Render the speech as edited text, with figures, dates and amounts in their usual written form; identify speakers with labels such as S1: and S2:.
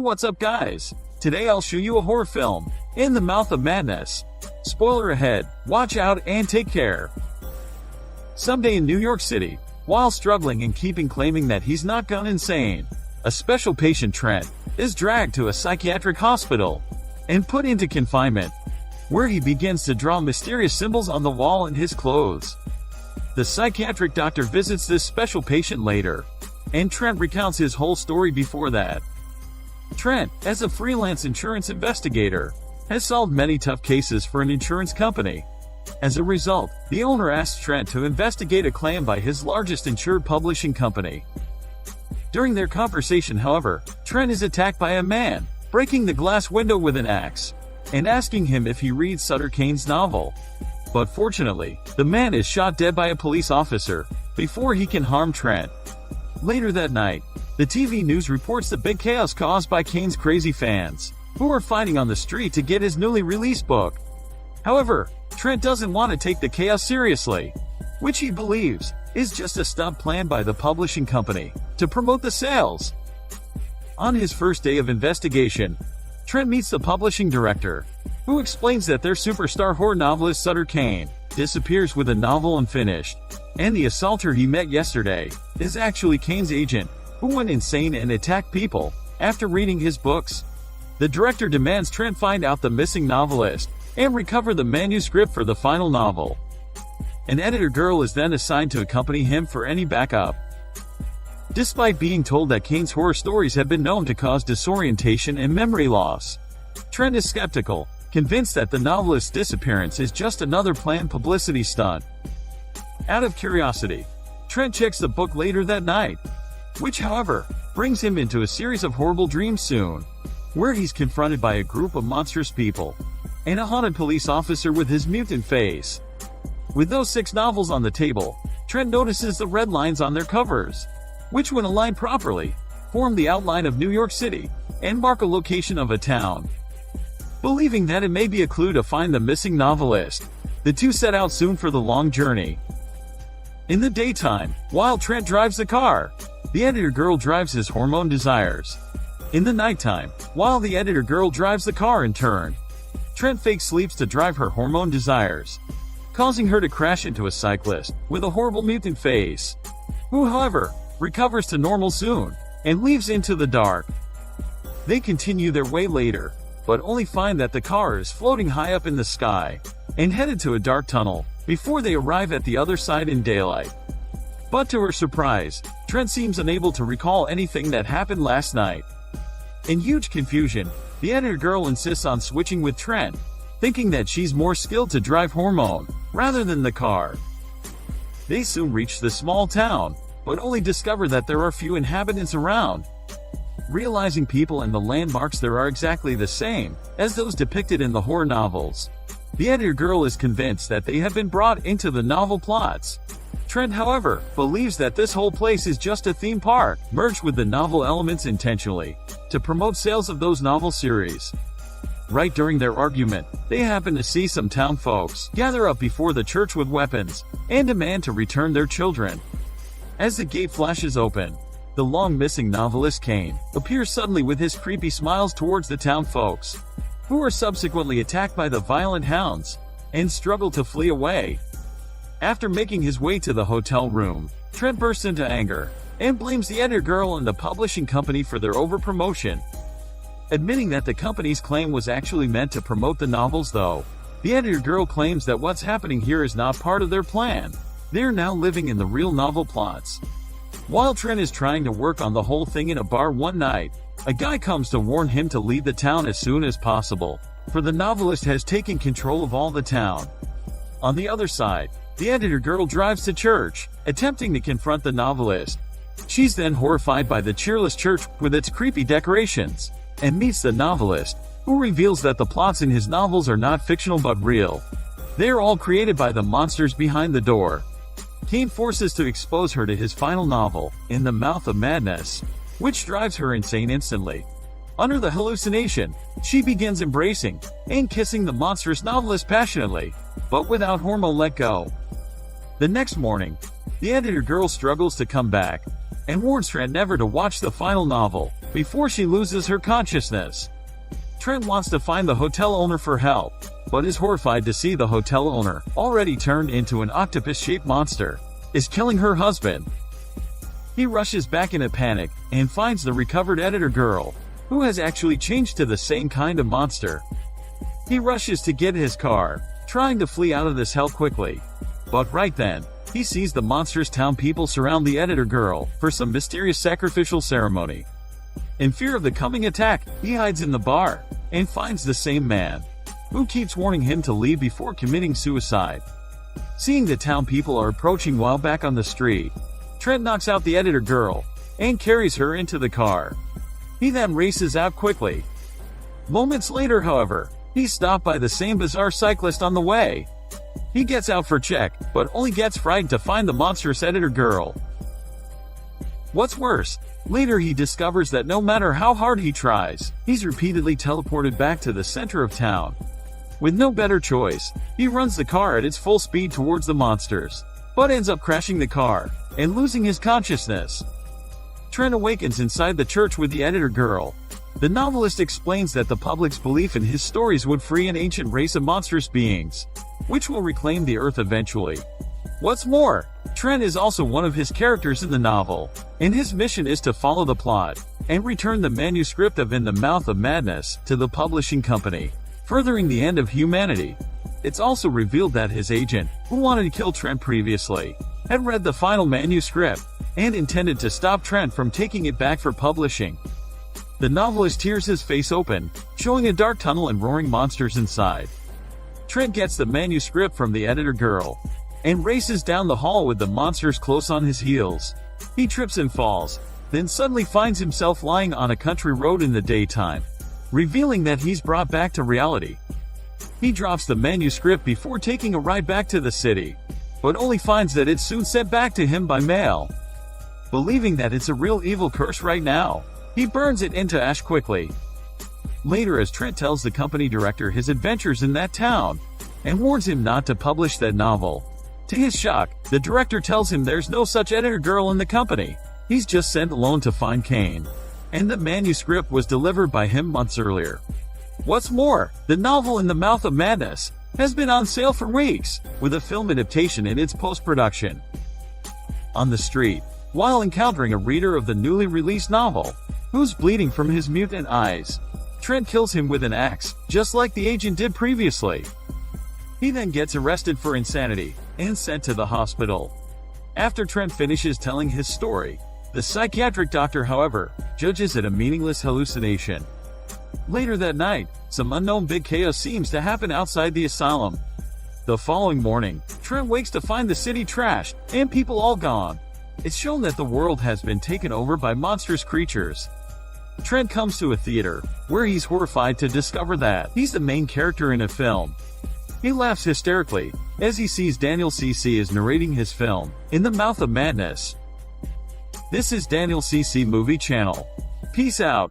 S1: what's up guys? Today I'll show you a horror film, In the Mouth of Madness. Spoiler ahead, watch out and take care. Someday in New York City, while struggling and keeping claiming that he's not gone insane, a special patient, Trent, is dragged to a psychiatric hospital and put into confinement, where he begins to draw mysterious symbols on the wall in his clothes. The psychiatric doctor visits this special patient later, and Trent recounts his whole story before that. Trent, as a freelance insurance investigator, has solved many tough cases for an insurance company. As a result, the owner asks Trent to investigate a claim by his largest insured publishing company. During their conversation, however, Trent is attacked by a man, breaking the glass window with an axe, and asking him if he reads Sutter Kane's novel. But fortunately, the man is shot dead by a police officer before he can harm Trent. Later that night, the TV news reports the big chaos caused by Kane's crazy fans, who are fighting on the street to get his newly released book. However, Trent doesn't want to take the chaos seriously, which he believes is just a stunt planned by the publishing company to promote the sales. On his first day of investigation, Trent meets the publishing director, who explains that their superstar horror novelist Sutter Kane disappears with a novel unfinished, and the assaulter he met yesterday is actually Kane's agent, who went insane and attacked people after reading his books. The director demands Trent find out the missing novelist and recover the manuscript for the final novel. An editor girl is then assigned to accompany him for any backup. Despite being told that Kane's horror stories have been known to cause disorientation and memory loss, Trent is skeptical, convinced that the novelist's disappearance is just another planned publicity stunt. Out of curiosity, Trent checks the book later that night, which however, brings him into a series of horrible dreams soon, where he's confronted by a group of monstrous people, and a haunted police officer with his mutant face. With those 6 novels on the table, Trent notices the red lines on their covers, which when aligned properly, form the outline of New York City, and mark a location of a town. Believing that it may be a clue to find the missing novelist, the two set out soon for the long journey. In the daytime, while Trent drives the car, the editor girl drives his hormone desires. In the nighttime, while the editor girl drives the car in turn, Trent fake sleeps to drive her hormone desires, causing her to crash into a cyclist with a horrible mutant face, who however, recovers to normal soon, and leaves into the dark. They continue their way later, but only find that the car is floating high up in the sky, and headed to a dark tunnel, before they arrive at the other side in daylight. But to her surprise, Trent seems unable to recall anything that happened last night. In huge confusion, the editor girl insists on switching with Trent, thinking that she's more skilled to drive hormone, rather than the car. They soon reach the small town, but only discover that there are few inhabitants around. Realizing people and the landmarks there are exactly the same as those depicted in the horror novels, the editor girl is convinced that they have been brought into the novel plots. Trent, however, believes that this whole place is just a theme park, merged with the novel elements intentionally, to promote sales of those novel series. Right during their argument, they happen to see some town folks gather up before the church with weapons, and demand to return their children. As the gate flashes open, the long-missing novelist Kane appears suddenly with his creepy smiles towards the town folks, who are subsequently attacked by the violent hounds, and struggle to flee away. After making his way to the hotel room, Trent bursts into anger, and blames the editor girl and the publishing company for their overpromotion. Admitting that the company's claim was actually meant to promote the novels though, the editor girl claims that what's happening here is not part of their plan. They're now living in the real novel plots. While Trent is trying to work on the whole thing in a bar one night, a guy comes to warn him to leave the town as soon as possible, for the novelist has taken control of all the town. On the other side, the editor girl drives to church, attempting to confront the novelist. She's then horrified by the cheerless church with its creepy decorations, and meets the novelist, who reveals that the plots in his novels are not fictional but real. They are all created by the monsters behind the door. Kane forces to expose her to his final novel, In the Mouth of Madness, which drives her insane instantly. Under the hallucination, she begins embracing and kissing the monstrous novelist passionately, but without hormone let go. The next morning, the editor girl struggles to come back, and warns Trent never to watch the final novel, before she loses her consciousness. Trent wants to find the hotel owner for help, but is horrified to see the hotel owner, already turned into an octopus-shaped monster, is killing her husband. He rushes back in a panic and finds the recovered editor girl, who has actually changed to the same kind of monster. He rushes to get his car, trying to flee out of this hell quickly. But right then, he sees the monstrous town people surround the editor girl for some mysterious sacrificial ceremony. In fear of the coming attack, he hides in the bar and finds the same man, who keeps warning him to leave before committing suicide. Seeing the town people are approaching while back on the street, Trent knocks out the editor girl and carries her into the car. He then races out quickly. Moments later, however, he's stopped by the same bizarre cyclist on the way. He gets out for check, but only gets frightened to find the monstrous editor girl. What's worse, later he discovers that no matter how hard he tries, he's repeatedly teleported back to the center of town. With no better choice, he runs the car at its full speed towards the monsters, but ends up crashing the car and losing his consciousness. Trent awakens inside the church with the editor girl. The novelist explains that the public's belief in his stories would free an ancient race of monstrous beings, which will reclaim the earth eventually. What's more, Trent is also one of his characters in the novel, and his mission is to follow the plot and return the manuscript of In the Mouth of Madness to the publishing company, furthering the end of humanity. It's also revealed that his agent, who wanted to kill Trent previously, had read the final manuscript and intended to stop Trent from taking it back for publishing. The novelist tears his face open, showing a dark tunnel and roaring monsters inside. Trent gets the manuscript from the editor girl and races down the hall with the monsters close on his heels. He trips and falls, then suddenly finds himself lying on a country road in the daytime, revealing that he's brought back to reality. He drops the manuscript before taking a ride back to the city, but only finds that it's soon sent back to him by mail. Believing that it's a real evil curse right now, he burns it into ash quickly. Later, as Trent tells the company director his adventures in that town, and warns him not to publish that novel, to his shock, the director tells him there's no such editor girl in the company. He's just sent alone to find Kane, and the manuscript was delivered by him months earlier. What's more, the novel In the Mouth of Madness has been on sale for weeks, with a film adaptation in its post-production. On the street, while encountering a reader of the newly released novel, who's bleeding from his mutant eyes, Trent kills him with an axe, just like the agent did previously. He then gets arrested for insanity and sent to the hospital. After Trent finishes telling his story, the psychiatric doctor, however, judges it a meaningless hallucination. Later that night, some unknown big chaos seems to happen outside the asylum. The following morning, Trent wakes to find the city trashed and people all gone. It's shown that the world has been taken over by monstrous creatures. Trent comes to a theater, where he's horrified to discover that he's the main character in a film. He laughs hysterically, as he sees Daniel C.C. is narrating his film, In the Mouth of Madness. This is Daniel C.C. Movie Channel. Peace out.